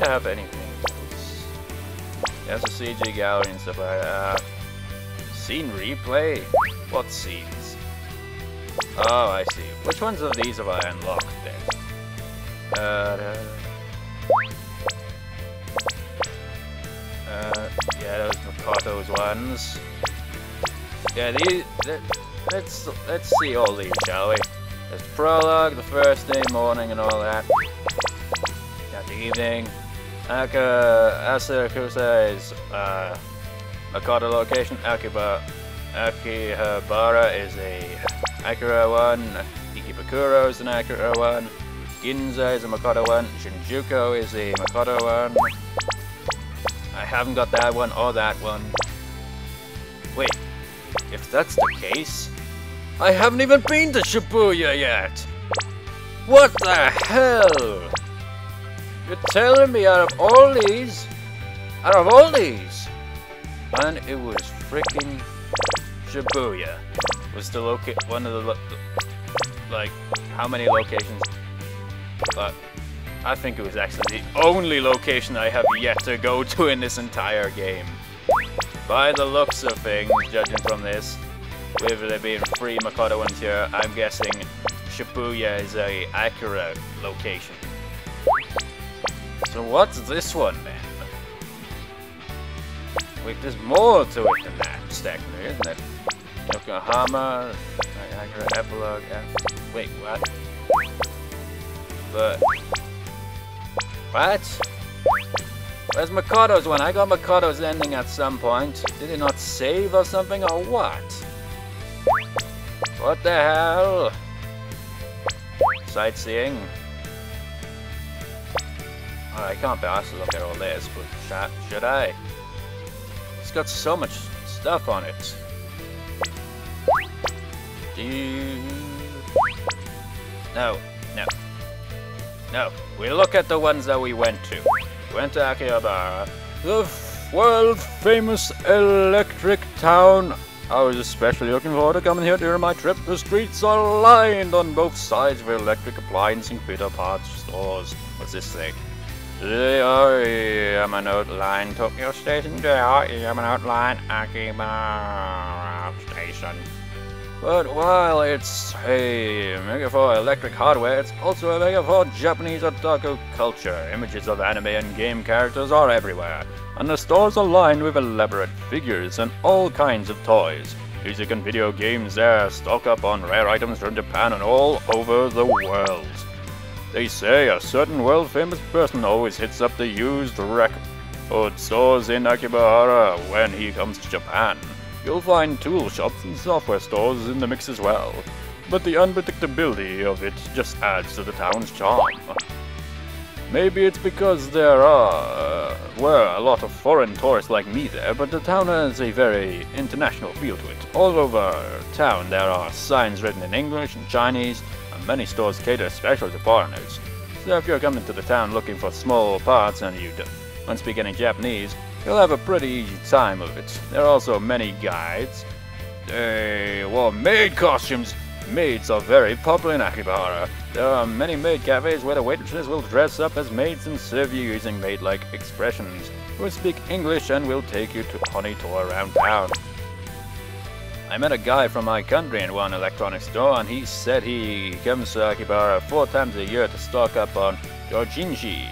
have anything? There's a CG gallery and stuff like that. Scene replay? What scenes? Oh, I see. Which ones of these have I unlocked then? Yeah, those Makoto's ones. Yeah, let's see all these, shall we? There's prologue, the first day, morning, and all that. Got the evening. Asakusa is Makoto location. Akihabara is a Akira one. Ikebukuro is an Akira one. Ginza is a Makoto one. Shinjuku is a Makoto one. I haven't got that one or that one. Wait, if that's the case, I haven't even been to Shibuya yet! What the hell? You're telling me out of all these, and it was freaking Shibuya was the one of the like, how many locations? But I think it was actually the only location I have yet to go to in this entire game. By the looks of things, judging from this, with there being 3 Makoto ones here, I'm guessing Shibuya is a Akira location. So what's this one then? Wait, there's more to it than that, technically, isn't it? Yokohama, Akira epilogue. Wait, what? But what? Where's Makoto's one? I got Makoto's ending at some point. Did it not save or something, or what? What the hell? Sightseeing. Oh, I can't be asked to look at all this, but should I? It's got so much stuff on it. No. We look at the ones that we went to. We went to Akihabara, the world famous electric town. I was especially looking forward to coming here during my trip. The streets are lined on both sides with electric appliance and computer parts stores. What's this thing? Yamanote Line Tokyo Station. Yamanote Line Akihabara Station. But while it's a mega for electric hardware, it's also a mega for Japanese otaku culture. Images of anime and game characters are everywhere, and the stores are lined with elaborate figures and all kinds of toys. Music and video games there stock up on rare items from Japan and all over the world. They say a certain world-famous person always hits up the used record stores in Akihabara when he comes to Japan. You'll find tool shops and software stores in the mix as well, but the unpredictability of it just adds to the town's charm. Maybe it's because there were a lot of foreign tourists like me there, but the town has a very international feel to it. All over town there are signs written in English and Chinese, and many stores cater especially to foreigners. So if you're coming to the town looking for small parts and you don't speak any Japanese, you'll have a pretty easy time of it. There are also many guides. Maid costumes. Maids are very popular in Akihabara. There are many maid cafes where the waitresses will dress up as maids and serve you using maid-like expressions. Who speak English and will take you to a honey tour around town. I met a guy from my country in one electronics store, and he said he comes to Akihabara 4 times a year to stock up on Ryoan-ji.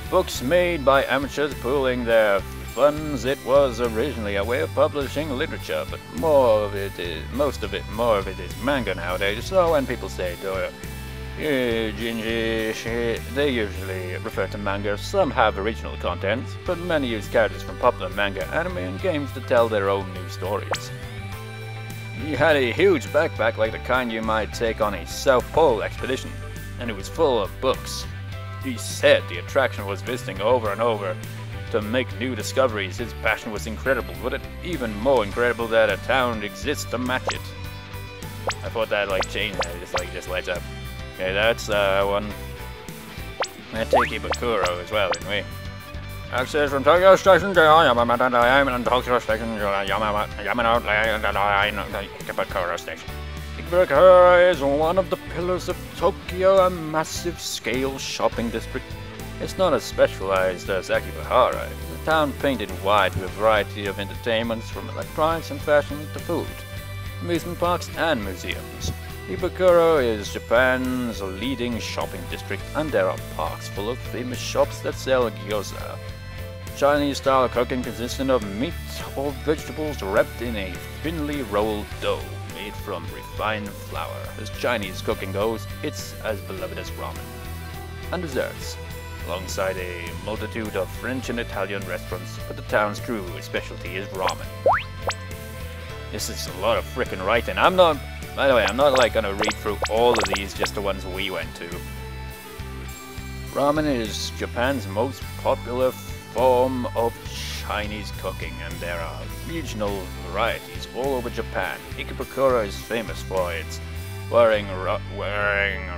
Books made by amateurs pooling their funds. It was originally a way of publishing literature, but more of it is manga nowadays. So when people say Jinji, they usually refer to manga. Some have original content, but many use characters from popular manga, anime, and games to tell their own new stories. He had a huge backpack like the kind you might take on a South Pole expedition, and it was full of books. He said the attraction was visiting over and over to make new discoveries. His passion was incredible, but it's even more incredible that a town exists to match it. I thought that changed that, just lights up. Okay, that's one. And Ikebukuro as well, didn't we? Access from Tokyo Station, Tokyo Station, Ikebukuro Station. Ikebukuro is one of the pillars of Tokyo, a massive-scale shopping district It's not as specialized as Akihabara. It's a town painted white with a variety of entertainments from electronics and fashion to food, amusement parks and museums. Ibukuro is Japan's leading shopping district, and there are parks full of famous shops that sell gyoza. Chinese-style cooking consisting of meat or vegetables wrapped in a thinly rolled dough made from refined flour. As Chinese cooking goes, it's as beloved as ramen. And desserts, alongside a multitude of French and Italian restaurants, but the town's true specialty is ramen. This is a lot of frickin' writing. By the way, I'm not like gonna read through all of these, just the ones we went to. Ramen is Japan's most popular form of Chinese cooking, and there are regional varieties all over Japan. Ikebukuro is famous for its wearing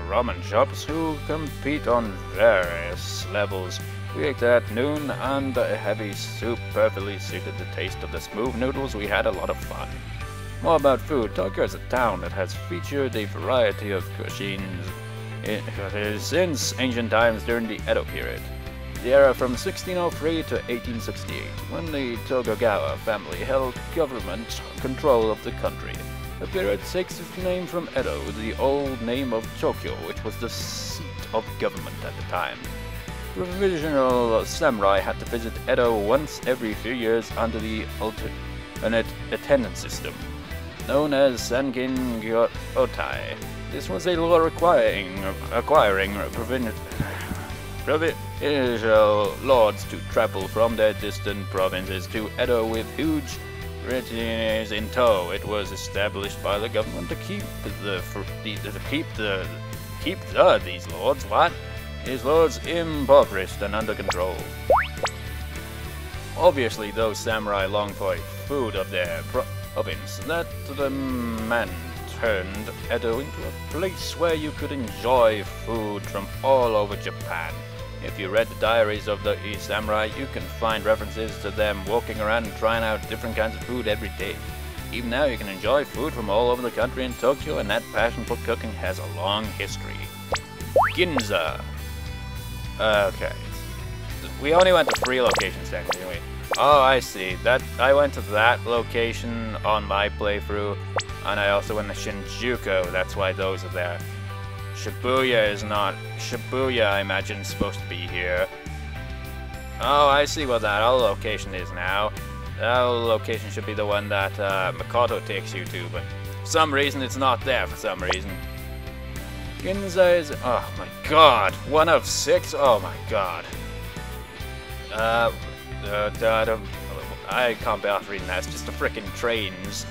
ramen shops who compete on various levels. We ate at noon, and a heavy soup perfectly suited the taste of the smooth noodles. We had a lot of fun. More about food. Tokyo is a town that has featured a variety of cuisines since ancient times during the Edo period, the era from 1603 to 1868, when the Tokugawa family held government control of the country. The period takes its name from Edo, the old name of Tokyo, which was the seat of government at the time. Provisional samurai had to visit Edo once every few years under the alternate attendance system, known as Sankin Gyotai. This was a law requiring provincial lords to travel from their distant provinces to Edo with huge retainers in tow. It was established by the government to keep these lords impoverished and under control. Obviously, those samurai longed for food of their province. That the man turned Edo into a place where you could enjoy food from all over Japan. If you read the diaries of the samurai, you can find references to them walking around and trying out different kinds of food every day. Even now, you can enjoy food from all over the country in Tokyo, and that passion for cooking has a long history. Ginza. Okay. We only went to 3 locations technically, didn't we? Oh, I see. I went to that location on my playthrough, and I also went to Shinjuku. That's why those are there. Shibuya is not. Shibuya, I imagine, is supposed to be here. Oh, I see what that other location is now. That other location should be the one that Makoto takes you to, but for some reason it's not there for some reason. Ginza is. Oh my god. 1 of 6? Oh my god. I can't be off reading that. It's just the frickin' trains.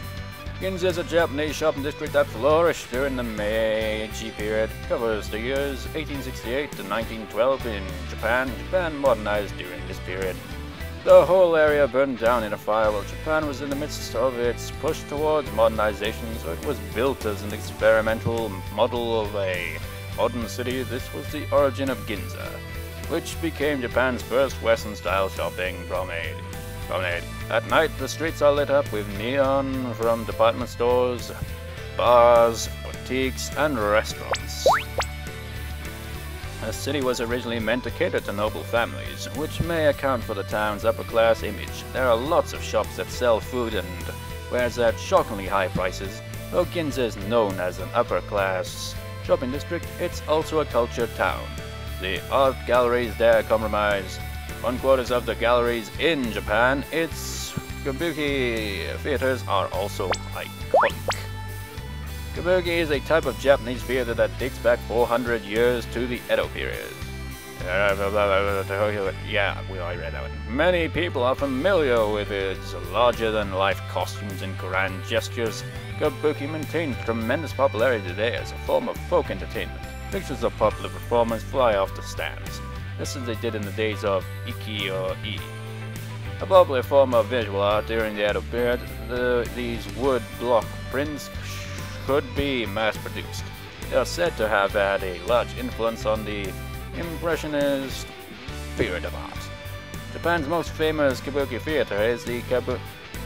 Ginza is a Japanese shopping district that flourished during the Meiji period. Covers the years 1868 to 1912 in Japan. Japan modernized during this period. The whole area burned down in a fire while Japan was in the midst of its push towards modernization, so it was built as an experimental model of a modern city. This was the origin of Ginza, which became Japan's first Western-style shopping promenade. At night, the streets are lit up with neon from department stores, bars, boutiques, and restaurants. The city was originally meant to cater to noble families, which may account for the town's upper-class image. There are lots of shops that sell food and wares at shockingly high prices. Though Ginza is known as an upper-class shopping district, it's also a culture town. The art galleries there comprise 1/4 of the galleries in Japan. Its kabuki theaters are also iconic. Kabuki is a type of Japanese theater that dates back 400 years to the Edo period. Yeah, we already read that one. Many people are familiar with its larger-than-life costumes and grand gestures. Kabuki maintains tremendous popularity today as a form of folk entertainment. Pictures of popular performers fly off the stands, just as they did in the days of Ukiyo-e. A popular form of visual art during the Edo period, these wood block prints could be mass-produced. They are said to have had a large influence on the Impressionist period of art. Japan's most famous kabuki theater is the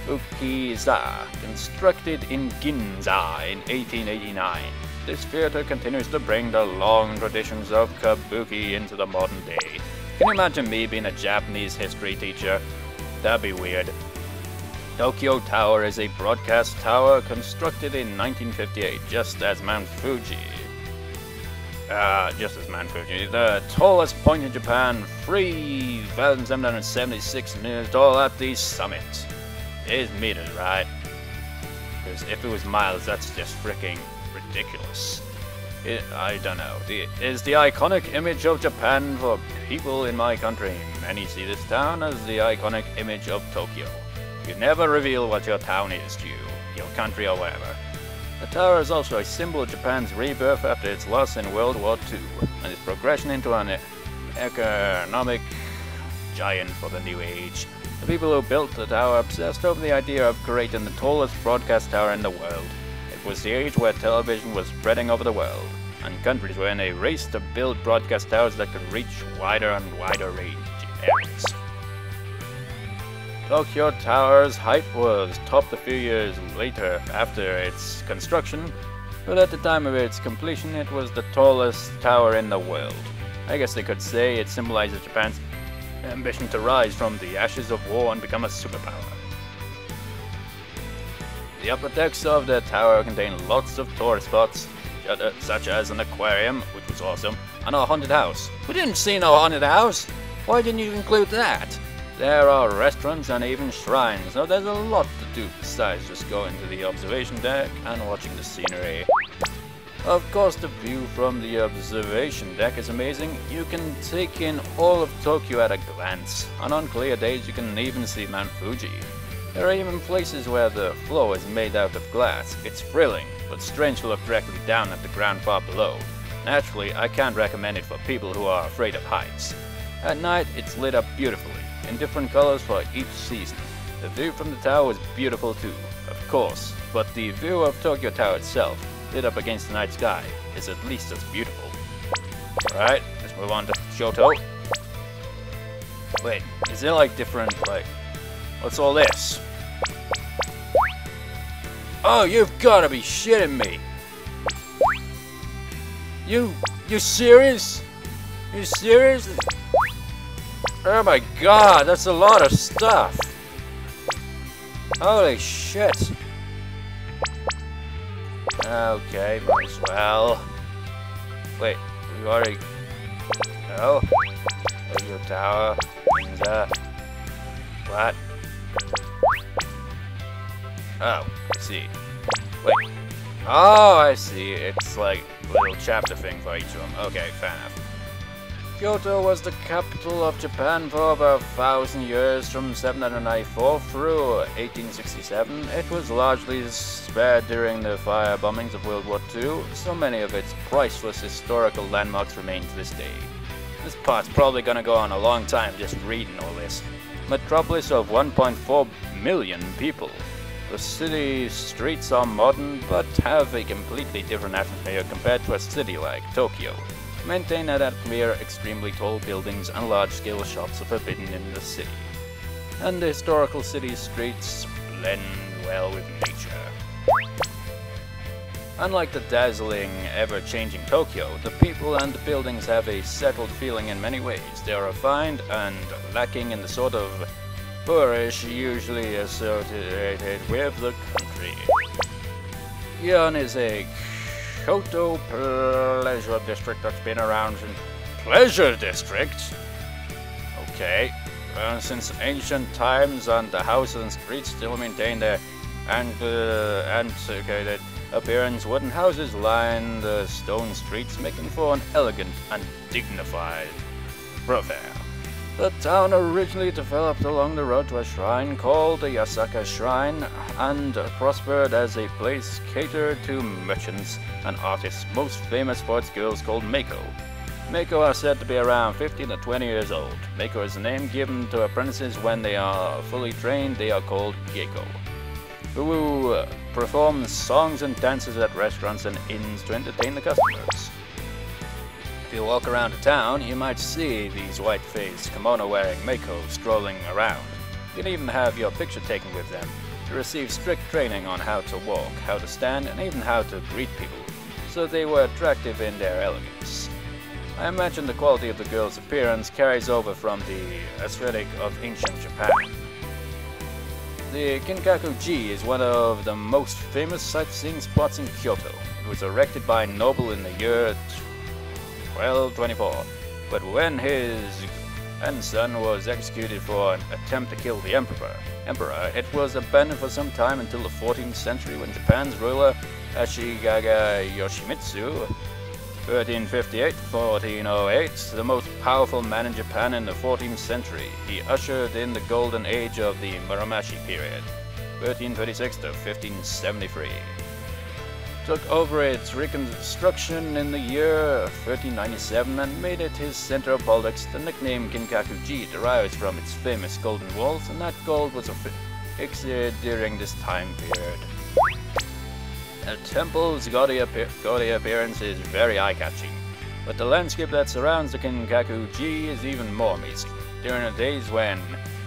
Kabuki-za, constructed in Ginza in 1889. This theater continues to bring the long traditions of kabuki into the modern day. Can you imagine me being a Japanese history teacher? That'd be weird. Tokyo Tower is a broadcast tower constructed in 1958, just as Mount Fuji. The tallest point in Japan, 3,776 meters tall at the summit. It is meters, right? Because if it was miles, that's just freaking ridiculous. I don't know. It is the iconic image of Japan for people in my country. Many see this town as the iconic image of Tokyo. You never reveal what your town is to you, your country or whatever. The tower is also a symbol of Japan's rebirth after its loss in World War II, and its progression into an economic giant for the new age. The people who built the tower obsessed over the idea of creating the tallest broadcast tower in the world. It was the age where television was spreading over the world, and countries were in a race to build broadcast towers that could reach wider and wider range areas. Tokyo Tower's height was topped a few years later after its construction, but at the time of its completion it was the tallest tower in the world. I guess they could say it symbolizes Japan's ambition to rise from the ashes of war and become a superpower. The upper decks of the tower contain lots of tourist spots, such as an aquarium, which was awesome, and a haunted house. We didn't see no haunted house! Why didn't you include that? There are restaurants and even shrines, so there's a lot to do besides just going to the observation deck and watching the scenery. Of course, the view from the observation deck is amazing. You can take in all of Tokyo at a glance, and on clear days you can even see Mount Fuji. There are even places where the floor is made out of glass. It's thrilling, but strange to look directly down at the ground far below. Naturally, I can't recommend it for people who are afraid of heights. At night, it's lit up beautifully, in different colors for each season. The view from the tower is beautiful too, of course, but the view of Tokyo Tower itself, lit up against the night sky, is at least as beautiful. Alright, let's move on to Kyoto. Wait, is there like different, what's all this? Oh, you've gotta be shitting me! You serious? You serious? Oh my god, that's a lot of stuff! Holy shit! Okay, might as well. Wait, we already... No? Tokyo Tower, Ginza... What? Oh, I see. Wait. Oh, I see. It's like a little chapter thing for each of them. Okay, fair enough. Kyoto was the capital of Japan for over 1,000 years, from 794 through 1867. It was largely spared during the fire bombings of World War II, so many of its priceless historical landmarks remain to this day. This part's probably gonna go on a long time just reading all this. Metropolis of 1.4 million people. The city streets are modern, but have a completely different atmosphere compared to a city like Tokyo. Maintain that atmosphere, extremely tall buildings and large-scale shops are forbidden in the city. And the historical city streets blend well with nature. Unlike the dazzling, ever-changing Tokyo, the people and the buildings have a settled feeling in many ways. They are refined and lacking in the sort of boorish usually associated with the country. Gion is a Kyoto pleasure district that's been around since... Pleasure district? Okay. Since ancient times, and the houses and streets still maintain their antiquated appearance. Wooden houses line the stone streets, making for an elegant and dignified thoroughfare. The town originally developed along the road to a shrine called the Yasaka Shrine, and prospered as a place catered to merchants and artists, most famous for its girls called Meiko. Meiko are said to be around 15 to 20 years old. Meiko is a name given to apprentices when they are fully trained. They are called Geiko, who perform songs and dances at restaurants and inns to entertain the customers. If you walk around the town, you might see these white-faced, kimono-wearing Meiko strolling around. You can even have your picture taken with them to receive strict training on how to walk, how to stand, and even how to greet people, so they were attractive in their elegance. I imagine the quality of the girl's appearance carries over from the aesthetic of ancient Japan. The Kinkaku-ji is one of the most famous sightseeing spots in Kyoto. It was erected by a noble in the year 1224, but when his grandson was executed for an attempt to kill the emperor, it was abandoned for some time until the 14th century when Japan's ruler Ashikaga Yoshimitsu 1358-1408, the most powerful man in Japan in the 14th century. He ushered in the golden age of the Muromachi period, 1336 to 1573. Took over its reconstruction in the year 1397 and made it his center of politics. The nickname Kinkaku-ji derives from its famous golden walls, and that gold was affixed during this time period. The temple's gaudy appearance is very eye-catching, but the landscape that surrounds the Kinkaku-ji is even more amazing. During the days when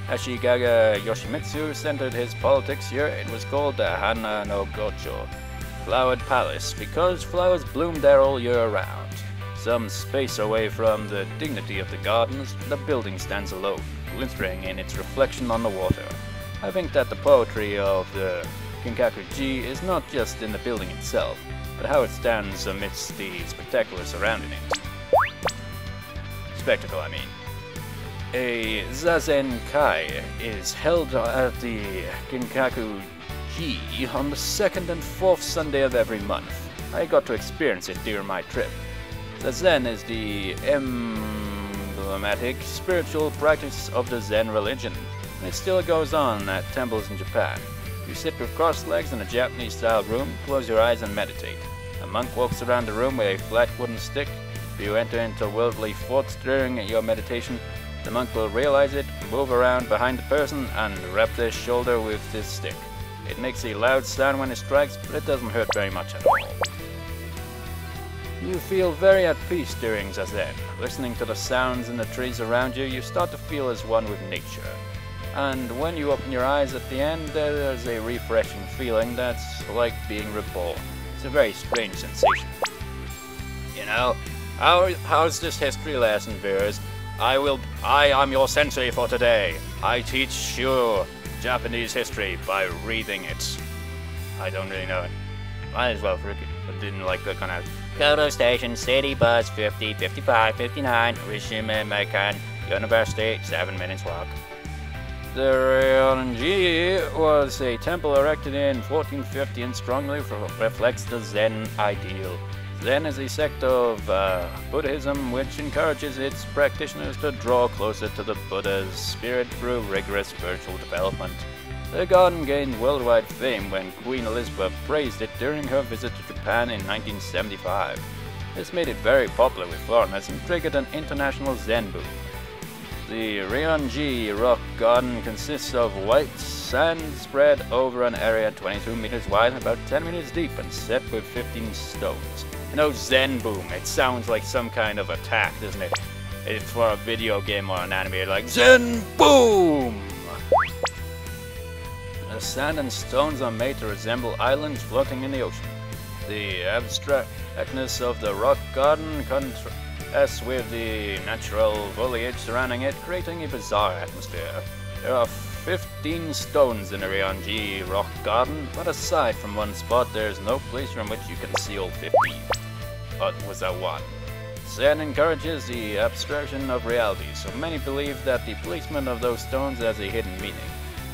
Ashikaga Yoshimitsu centered his politics here, it was called the Hana no Gocho, Flowered Palace, because flowers bloom there all year round. Some space away from the dignity of the gardens, the building stands alone, glittering in its reflection on the water. I think that the poetry of the Kinkaku-ji is not just in the building itself, but how it stands amidst the spectacular surrounding it. Spectacle, I mean. A Zazen Kai is held at the Kinkaku-ji on the 2nd and 4th Sunday of every month. I got to experience it during my trip. Zazen is the emblematic spiritual practice of the Zen religion, and it still goes on at temples in Japan. You sit with crossed legs in a Japanese-style room, close your eyes and meditate. A monk walks around the room with a flat wooden stick. If you enter into worldly thoughts during your meditation, the monk will realize it, move around behind the person, and rap their shoulder with this stick. It makes a loud sound when it strikes, but it doesn't hurt very much at all. You feel very at peace during Zazen. Listening to the sounds in the trees around you, you start to feel as one with nature. And when you open your eyes at the end, there's a refreshing feeling that's like being reborn. It's a very strange sensation. You know, how's this history lesson, viewers? I am your sensei for today. I teach you Japanese history by reading it. I don't really know it. Might as well for it, but didn't like click on it. Kyoto Station, City Bus 50, 55, 59, Rishima Meikan, University, 7 minutes walk. The Ryoan-ji was a temple erected in 1450 and strongly reflects the Zen ideal. Zen is a sect of Buddhism which encourages its practitioners to draw closer to the Buddha's spirit through rigorous spiritual development. The garden gained worldwide fame when Queen Elizabeth praised it during her visit to Japan in 1975. This made it very popular with foreigners and triggered an international Zen boom. The Ryoan-ji rock garden consists of white sand spread over an area 22 meters wide and about 10 meters deep and set with 15 stones. You know, Zen boom, it sounds like some kind of attack, doesn't it? It's for a video game or an anime, like Zen boom! The sand and stones are made to resemble islands floating in the ocean. The abstractness of the rock garden contrasts with the natural foliage surrounding it, creating a bizarre atmosphere. There are 15 stones in the Ryoan-ji rock garden, but aside from one spot, there is no place from which you can see all 15. But was that one? Zen encourages the abstraction of reality, so many believe that the placement of those stones has a hidden meaning.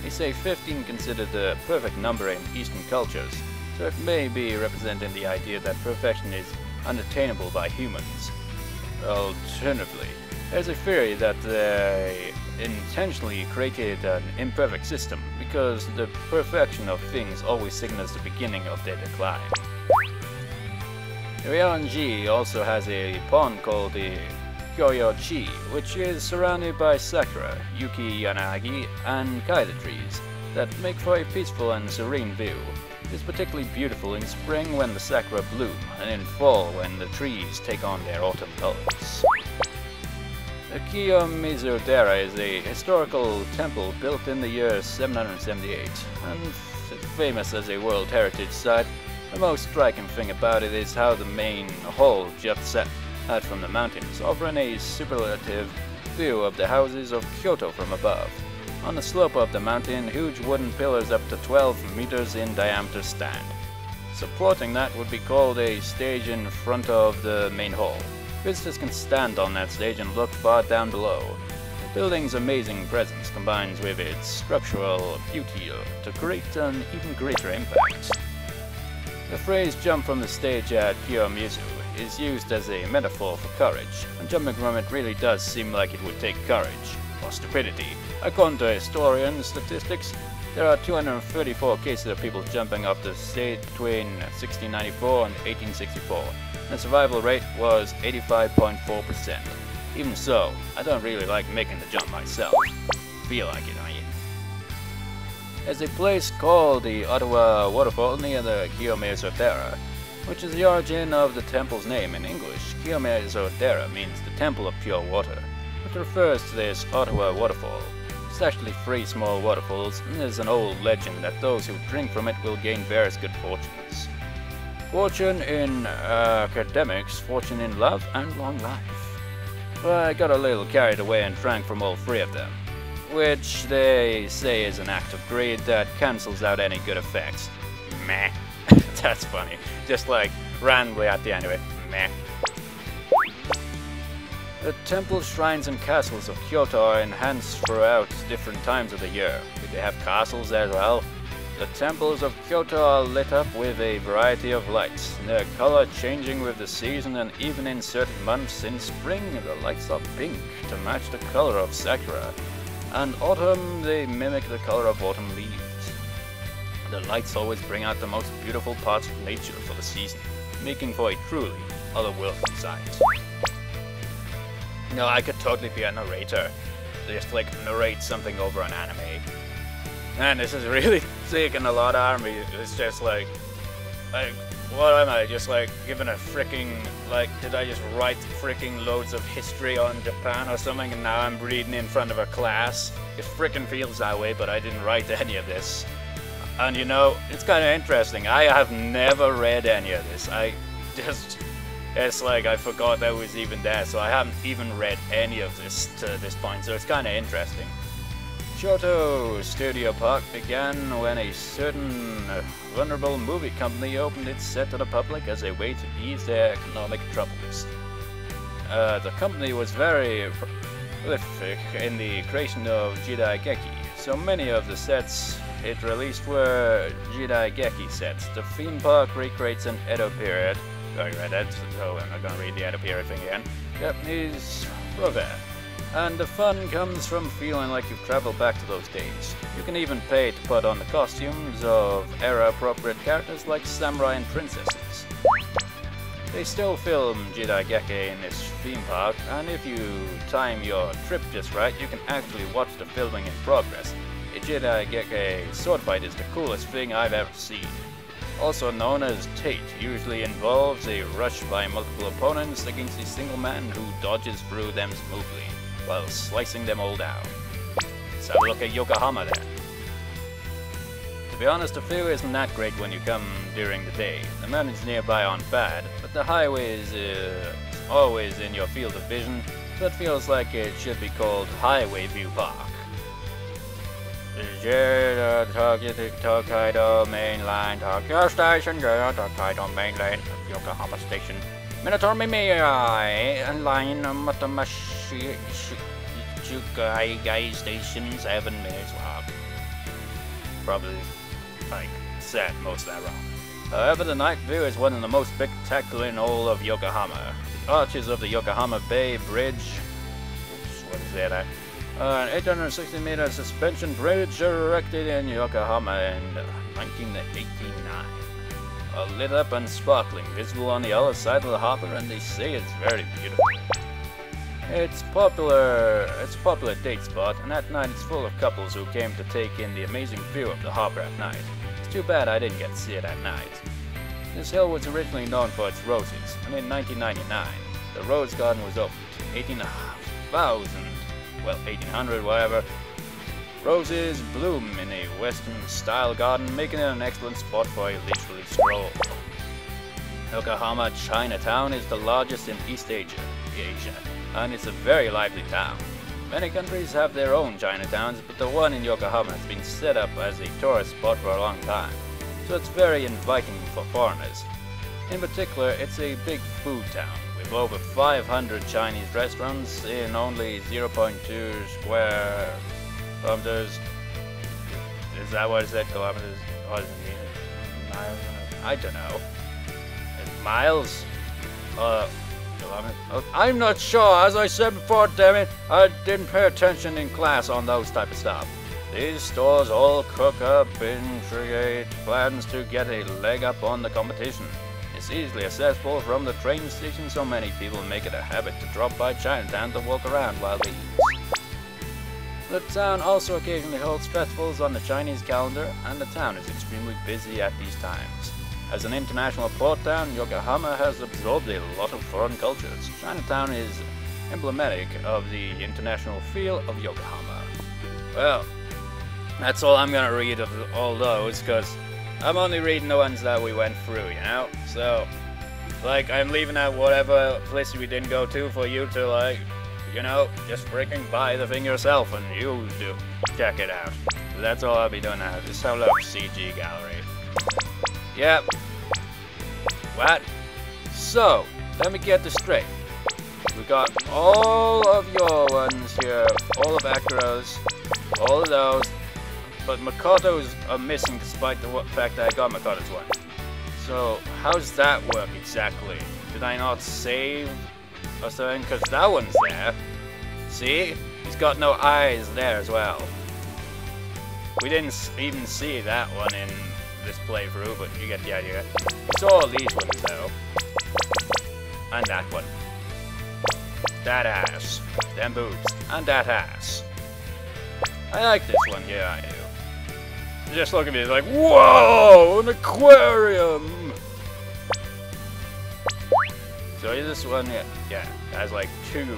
They say 15 considered the perfect number in Eastern cultures, so it may be representing the idea that perfection is unattainable by humans. Alternatively, there's a theory that they intentionally created an imperfect system because the perfection of things always signals the beginning of their decline. Ryoan-ji also has a pond called the Kyoto-ji, which is surrounded by sakura, yuki yanagi, and kaida trees that make for a peaceful and serene view. It is particularly beautiful in spring when the sakura bloom, and in fall when the trees take on their autumn colors. The Kiyomizu-dera is a historical temple built in the year 778, and famous as a World Heritage Site. The most striking thing about it is how the main hall juts out from the mountains, offering a superlative view of the houses of Kyoto from above. On the slope of the mountain, huge wooden pillars up to 12 meters in diameter stand. Supporting that would be called a stage in front of the main hall. Visitors can stand on that stage and look far down below. The building's amazing presence combines with its structural beauty to create an even greater impact. The phrase "jump from the stage at Kiyomizu" is used as a metaphor for courage, and jumping from it really does seem like it would take courage, or stupidity. According to historian statistics, there are 234 cases of people jumping off the stage between 1694 and 1864. The survival rate was 85.4%. Even so, I don't really like making the jump myself. Feel like it, I mean. There's a place called the Ottawa Waterfall near the Kiyomizu-dera, which is the origin of the temple's name in English. Kiyomizu-dera means the Temple of Pure Water, which refers to this Ottawa Waterfall. It's actually 3 small waterfalls, and there's an old legend that those who drink from it will gain various good fortunes. Fortune in academics, fortune in love, and long life. But I got a little carried away and drank from all 3 of them, which they say is an act of greed that cancels out any good effects. Meh. That's funny. Just like randomly at the end of it. Meh. The temples, shrines, and castles of Kyoto are enhanced throughout different times of the year. Do they have castles as well? The temples of Kyoto are lit up with a variety of lights, their color changing with the season, and even in certain months. In spring, the lights are pink to match the color of sakura, and autumn they mimic the color of autumn leaves. The lights always bring out the most beautiful parts of nature for the season, making for a truly otherworldly sight. No, I could totally be a narrator. Just like narrate something over an anime. Man, this is really taking a lot out of me. It's just like, what am I? Just like giving a freaking, like, did I just write freaking loads of history on Japan or something and now I'm reading in front of a class? It freaking feels that way, but I didn't write any of this. And you know, it's kind of interesting. I have never read any of this. It's like I forgot that was even there, so I haven't even read any of this to this point, so it's kind of interesting. Kyoto Studio Park began when a certain vulnerable movie company opened its set to the public as a way to ease their economic troubles. The company was very prolific in the creation of jidaigeki, so many of the sets it released were jidaigeki sets. The theme park recreates an Edo period. I read it, so I'm not gonna read the Edo period thing again. Japanese proverb. And the fun comes from feeling like you've traveled back to those days. You can even pay to put on the costumes of era-appropriate characters like samurai and princesses. They still film jidaigeki in this theme park, and if you time your trip just right, you can actually watch the filming in progress. A jidaigeki sword fight is the coolest thing I've ever seen. Also known as Tate, usually involves a rush by multiple opponents against a single man who dodges through them smoothly, while slicing them all down. Let's have a look at Yokohama then. To be honest, the view isn't that great when you come during the day. The mountains nearby aren't bad, but the highway is always in your field of gion, so it feels like it should be called Highway View Park. Tokaido Main Line, Tokyo Station, Tokaido Main Line, Yokohama Station. Minotaur Mimei and line Matamashi Chukai Station, 7 minutes walk. Probably, like, said most of that wrong. However, the night view is one of the most spectacular in all of Yokohama. The arches of the Yokohama Bay Bridge, what is that? An 860-meter suspension bridge erected in Yokohama in 1989. Lit up and sparkling, visible on the other side of the harbor, and they say it's very beautiful. It's a popular date spot, and at night it's full of couples who came to take in the amazing view of the harbor at night. It's too bad I didn't get to see it at night. This hill was originally known for its roses, and in 1999, the rose garden was opened. 1800, whatever. Roses bloom in a western-style garden, making it an excellent spot for a leisurely stroll. Yokohama Chinatown is the largest in East Asia, and it's a very lively town. Many countries have their own Chinatowns, but the one in Yokohama has been set up as a tourist spot for a long time, so it's very inviting for foreigners. In particular, it's a big food town, with over 500 Chinese restaurants in only 0.2 square kilometers. Is that what it said? Kilometers? What does it mean? Miles? I don't know. Miles? Kilometers? Oh, I'm not sure. As I said before, damn it, I didn't pay attention in class on those type of stuff. These stores all cook up and create plans to get a leg up on the competition. It's easily accessible from the train station, so many people make it a habit to drop by Chinatown to walk around while they eat. The town also occasionally holds festivals on the Chinese calendar, and the town is extremely busy at these times. As an international port town, Yokohama has absorbed a lot of foreign cultures. Chinatown is emblematic of the international feel of Yokohama. Well, that's all I'm gonna read of all those, because I'm only reading the ones that we went through, you know? So, like, I'm leaving out whatever place we didn't go to for you to, like, you know, just freaking buy the thing yourself and you do check it out. So that's all I'll be doing now. Just have a look, CG gallery. Yep. What? So, let me get this straight. We got all of your ones here, all of Akira's, all of those, but Makoto's are missing despite the fact that I got Makoto's one. So, how's that work exactly? Did I not save or something? Because that one's there. See? He's got no eyes there as well. We didn't even see that one in this playthrough, but you get the idea. We saw all these ones though. And that one. That ass. Them boobs. And that ass. I like this one, yeah I do. Just look at me, it's like, whoa! An aquarium! So is this one, yeah, has like two.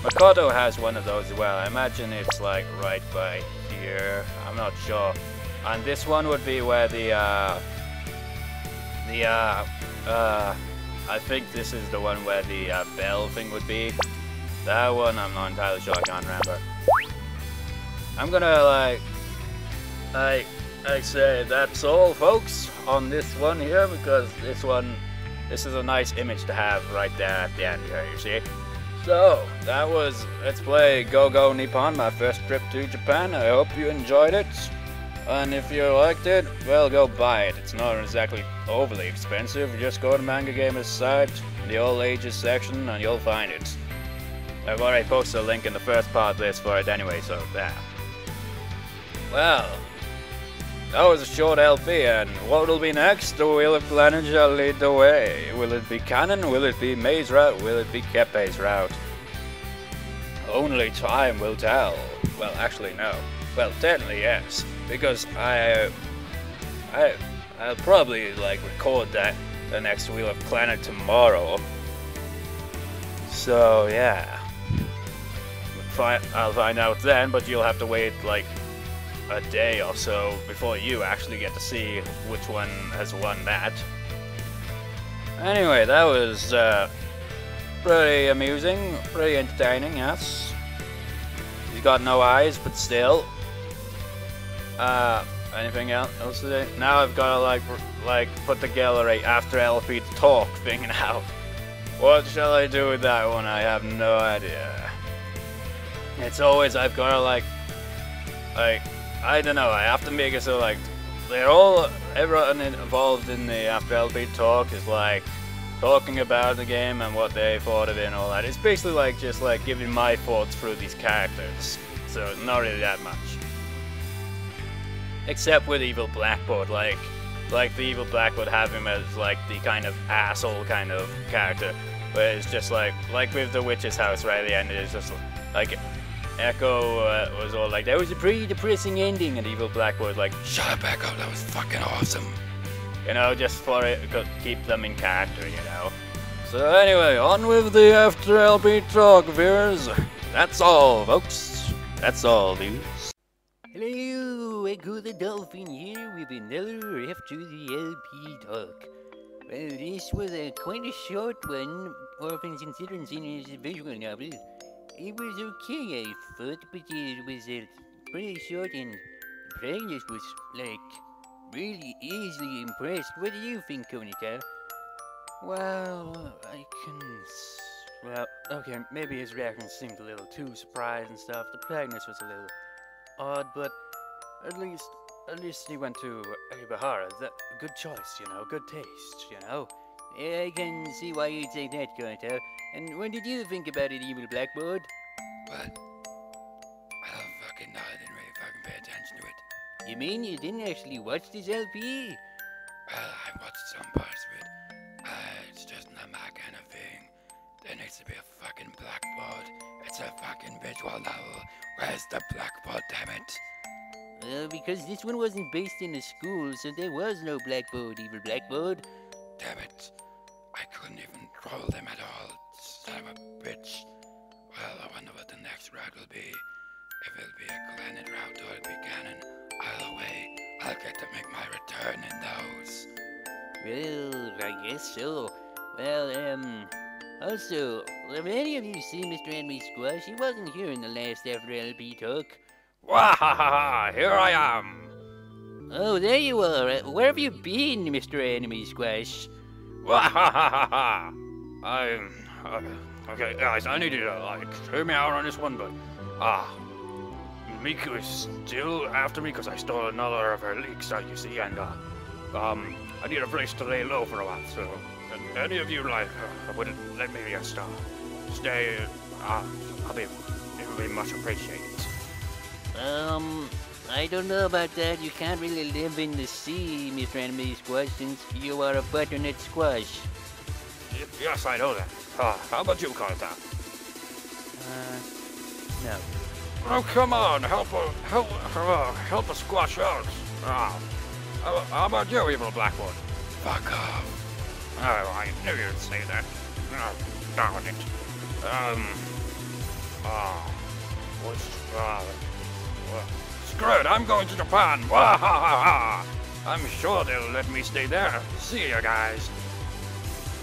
Makoto has one of those as well. I imagine it's like right by here. I'm not sure. And this one would be where I think this is the one where the bell thing would be. That one, I'm not entirely sure, I can't remember. I'm gonna like say that's all folks on this one here, because this is a nice image to have right there at the end here, you see. So that was Let's Play Go Go Nippon, my first trip to Japan. I hope you enjoyed it, and if you liked it, well, go buy it. It's not exactly overly expensive. Just go to Manga Gamer's site, the all ages section, and you'll find it. I've already posted a link in the first part list for it anyway, so there. Well, that was a short LP, and what will be next? The Wheel of Clannad shall lead the way. Will it be canon? Will it be Mei's route? Will it be Keppei's route? Only time will tell. Well, actually, no. Well, technically, yes. Because I'll probably, like, record the next Wheel of Clannad tomorrow. So, yeah. I'll find out then, but you'll have to wait, like, a day or so before you actually get to see which one has won that. Anyway, that was pretty amusing, pretty entertaining, yes. He's got no eyes, but still. Anything else today? Now I've got to like put the gallery after LP talk thing now. What shall I do with that one? I have no idea. It's always I've got to like I don't know, I have to make it so like everyone involved in the After LP talk is like talking about the game and what they thought of it and all that. It's basically like just like giving my thoughts through these characters, so not really that much. Except with Evil Blackboard, like the Evil Blackboard have him as like the kind of asshole kind of character, but it's just like with the witch's house right at the end, it's just like Echo was all like, that was a pretty depressing ending, and Evil Blackboard was like, shut up Echo, that was fucking awesome. You know, just for it, keep them in character, you know. So anyway, on with the After LP talk, viewers. That's all, folks. That's all, viewers. Hello, Echo the Dolphin here with another After the LP talk. Well, this was quite a short one, often considered seen as a visual novel. It was okay, I thought, but it was pretty short and the protagonist was, like, really easily impressed. What do you think, Konita? Well, well, okay, maybe his reaction seemed a little too surprised and stuff. The protagonist was a little odd, but at least he went to Akihabara. That good choice, good taste, Yeah, I can see why you'd say that, Konita. And what did you think about it, Evil Blackboard? What? I don't fucking know. I didn't really fucking pay attention to it. You mean you didn't actually watch this LP? Well, I watched some parts of it. It's just not my kind of thing. There needs to be a fucking blackboard. It's a fucking visual novel. Where's the blackboard, damn it? Well, because this one wasn't based in a school, so there was no blackboard, Evil Blackboard. Damn it. I couldn't even troll them at all. Son of a bitch. Well, I wonder what the next route will be. If it'll be a clannad route or it'll be canon. Either way, I'll get to make my return in those. Well, I guess so. Well, also, have any of you seen Mr. Henry Squash? He wasn't here in the last After LP talk. Wahahaha! Here I am! Oh, there you are. Where have you been, Mr. Enemy Squash? Wahahaha! Okay, guys, I need you to, hear me out on this one, but, Miku is still after me because I stole another of her leaks, you see, and, I need a place to lay low for a while, so, any of you, would let me just, stay, it would be much appreciated. I don't know about that. You can't really live in the sea, Mr. Enemy Squash, since you are a butternut squash. Yes, I know that. How about you, Kanta? No. Oh, come on, help a squash out. How about you, Evil Blackboard? Fuck off. Oh, I knew you'd say that. Oh, darn it. Screw it, I'm going to Japan. I'm sure they'll let me stay there. See you guys.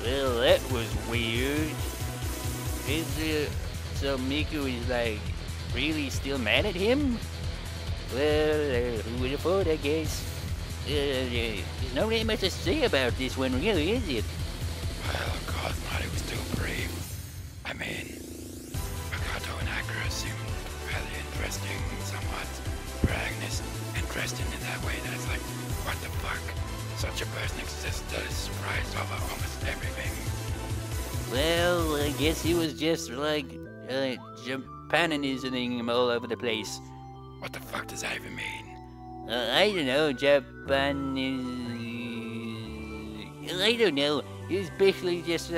Well, that was weird. So Miku is really still mad at him? Well, who would have thought, I guess. There's not really much to say about this one, really, is it? Well, God, thought it was too brief. I mean, Makoto and Akira seemed fairly interesting, somewhat. Protagonist interesting in that way. That's like, what the fuck? Such a person exists that is surprised over almost everything. Well, I guess he was just Japanising him all over the place. What the fuck does that even mean? I don't know, Japan I don't know. He was basically just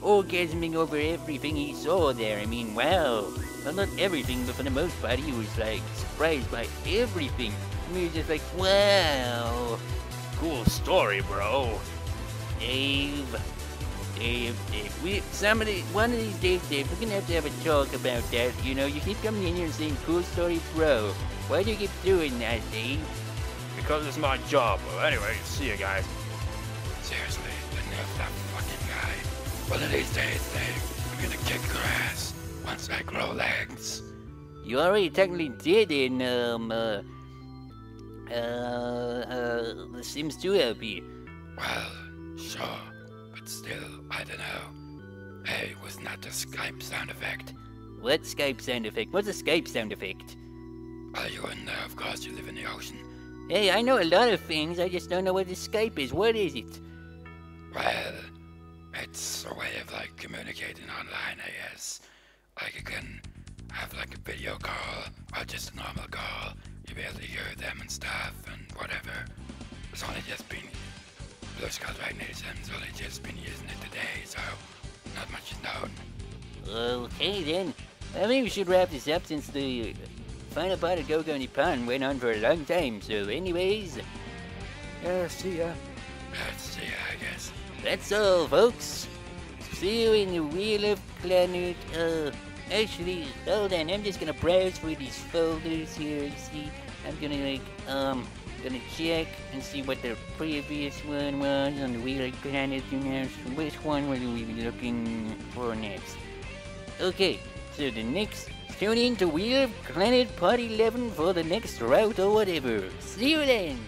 orgasming over everything he saw there. I mean, wow. Well, not everything, but for the most part, he was surprised by everything. I mean, he was just wow. Cool story, bro. Dave. One of these days, Dave, we're gonna have to have a talk about that. You know, you keep coming in here and saying, cool story, bro. Why do you keep doing that, Dave? Because it's my job. Well, anyway, see you guys. Seriously, enough that fucking guy. One of these days, Dave, I'm gonna kick your ass once I grow legs. You already technically did in, the Sims 2 LP. Well, sure, but still, I don't know. Hey, wasn't that the Skype sound effect? What Skype sound effect? What's a Skype sound effect? Well, you wouldn't know, of course, you live in the ocean. Hey, I know a lot of things, I just don't know what the Skype is. What is it? Well, it's a way of, communicating online, I guess. You can have, a video call, or just a normal call. You'll be able to hear them and stuff, and whatever. It's only just been... Blue Skull Right Nation's only just been using it today, so not much is known. Okay, then. I think we should wrap this up since the final part of Go Go Nippon went on for a long time, so anyways... see ya. See ya, I guess. That's all, folks. See you in the Wheel of Clannad. Actually, hold on, I'm just gonna browse through these folders here, see? I'm gonna, Gonna check and see what the previous one was on the Wheel of Clannad, so which one will we be looking for next? Okay, so the next, tune in to Wheel of Clannad Part 11 for the next route or whatever. See you then!